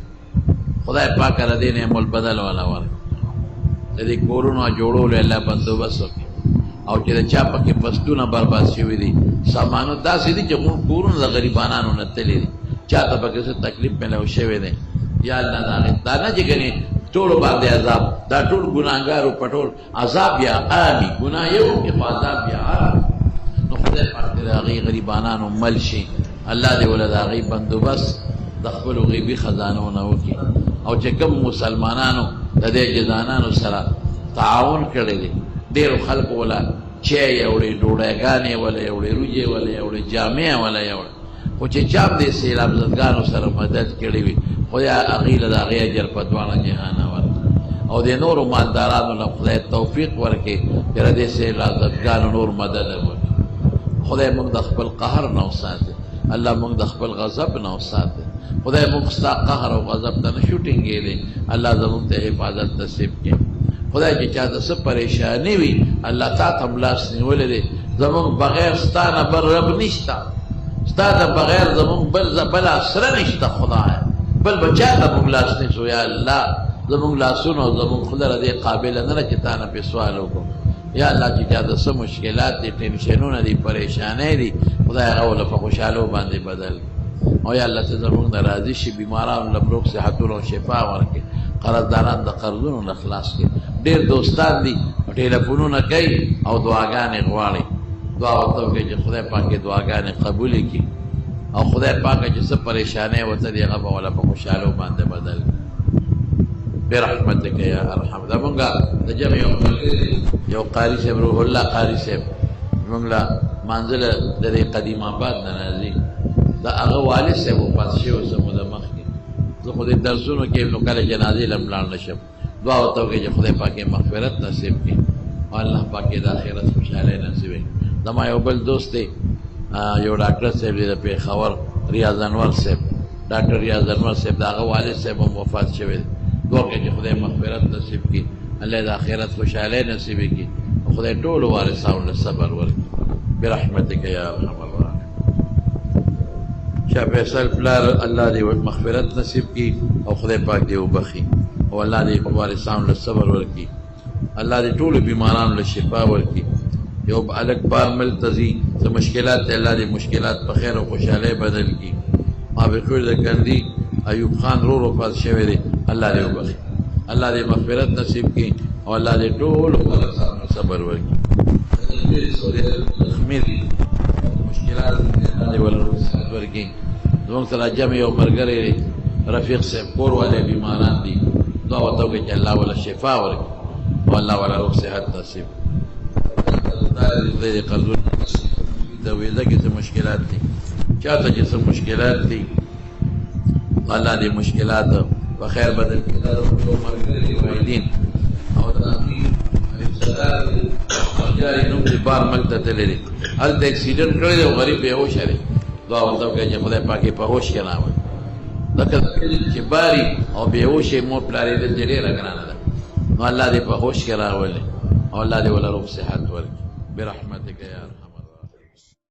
خدای پاک را دې نعم البدل والا ورکړي د دې کورونو جوړولو الله بندوبست وکړي او چې د چا پکې فصلونه برباد شوي دي سامانو داسې دي چې موږ کورونه د غریبانانو نه تللي دي چا ته پکې څه تکلیف میلاو شوی دی یا الله د هغې دا نه چې ګنې ټولو باندې عذاب دا ټول ګناهګارو په ټول عذاب یا عامي ګناه یو کې خو عذاب یا عام نو خدای پاک دې د هغې غریبانانو مل شي الله دې ولې د هغې بندوبست د خپلو غیبي خزانو نه وکړي او چې کوم مسلمانانو د دې جزانانو سره تعاون کړی دی ډېرو خلکو وله چای یوړې ډوډۍ ګانې وله یوړې روجې وله یوړې جامې وله یوړې خو چې چا هم دې سیلاب زدګانو سره مدد کړې وي خدای هغې له د هغې اجر په دواړه جهانه ورکړي او د نورو مالدارانو له خدای توفیق ورکړي چې د دې سیلاب زدګانو نور مدد وکړي خدای موږ د خپل قهر نه وساتي الله موږ د خپل غضب نه وساتي خدای موږ ستا قهر او غضب ته نه شو ټینګېدی الله زموږ ته حفاظت نصیب کړي خدای چې چا د څه پریشاني وي الله تا ته هم لاس نیولی دی زموږ بغیر ستا نه بل رب نشته ستا نه بغیر زموږ بل اسره نشته خدای بل به چا ته موږ لاس نیسو یا الله زموږ لاسونه او زموږ خوله د دې قابله نه ده چې تا نه پرې سوال وکړو یا الله چې چا د څه مشکلات دي ټینشنونه دي پریشانۍ دي خدای هغه له په خوشحالو باندې بدل او یا الله ته زموږ نه راضي شي بیمارانو له روغ صحتونه او شفا ورکړي قرضداران د قرضونو نه خلاص کړي ډېر دوستان دي ټیلیفونونه کوي او دعاګانې غواړي دعا ورته وکړئ چې خدای پاک یې دعاګانې قبولې کړي او خدای پاک چې څه پریشانۍ ورته دي هغه به وله په خوشحالو باندې بدل کړي برحمتک یا ارحم دا مونږه د جمع یو قاري صاحب روح الله قاري صاحب مونږ له منزله د دې قدیم آباد نه راځي د هغه والد صاحب وفات شوی زه مو د مخکې زه خو دې درسونو کې نو کله جنازې له لاړ نه شم دعا ورته وکړئ چې خدای پاک یې مغفرت نصیب کړي او الله پاک یې د آخرت خوشحالۍ نصیب کړي زما یو بل دوست دی یو ډاکټر صاحب دی د پېښور ریاض انور صاحب ډاکټر ریاض انور صاحب د هغه والد صاحب هم وفات شوی دی دعا کوي چې خدای مغفرت نصیب کړي الله د آخرت خوشحالۍ نصیب کړي او خدای ټولو وارثانو له صبر ورکړي برحمتک یا ارحم الراحمین شاه فیصل پلار الله دې مغفرت نصیب کړي او خدای پاک دې وبخي او الله دې وارثانو له صبر ورکړي الله دې ټولو بیمارانو له شفا ورکړي یو الګ بار ملتزي څه مشکلات دی الله دې مشکلات په خیر او خوشحالۍ بدل کړي ما بخیر د ګندي ایوب خان رو وفات شوی دی الله دې وبخي الله دې مغفرت نصیب کړي او الله دې ټولو وارثانو صبر ورکړي مشکلات دې ورکړي زموږ سره جمع یو ملګری دی رفیق صاحب کور والے بیماران دي دعا ورته وکړئ چې الله وله شفا ورکړي او الله وله روغ صحت نصیب دې قرضونه د ویزه کې څه مشکلات دي چاته چې څه مشکلات دي الله دې مشکلات په خیر بدل کړي دا یو ملګری وایدین او د امیر صدر جاری نوم دې بار ملک ته تللی دی هلته اکسیډنټ کړی دی او غریب بېهوشه دی دعا ورته وکړئ چې خدای پاک یې په هوش کې راولي لکه چې باري او بېهوشې مور پلارېدل چې ډېره ګرانه ده نو الله دې په هوش کې راولي او الله دې وله روغ صحت ورکړي برحمتک یا ارحم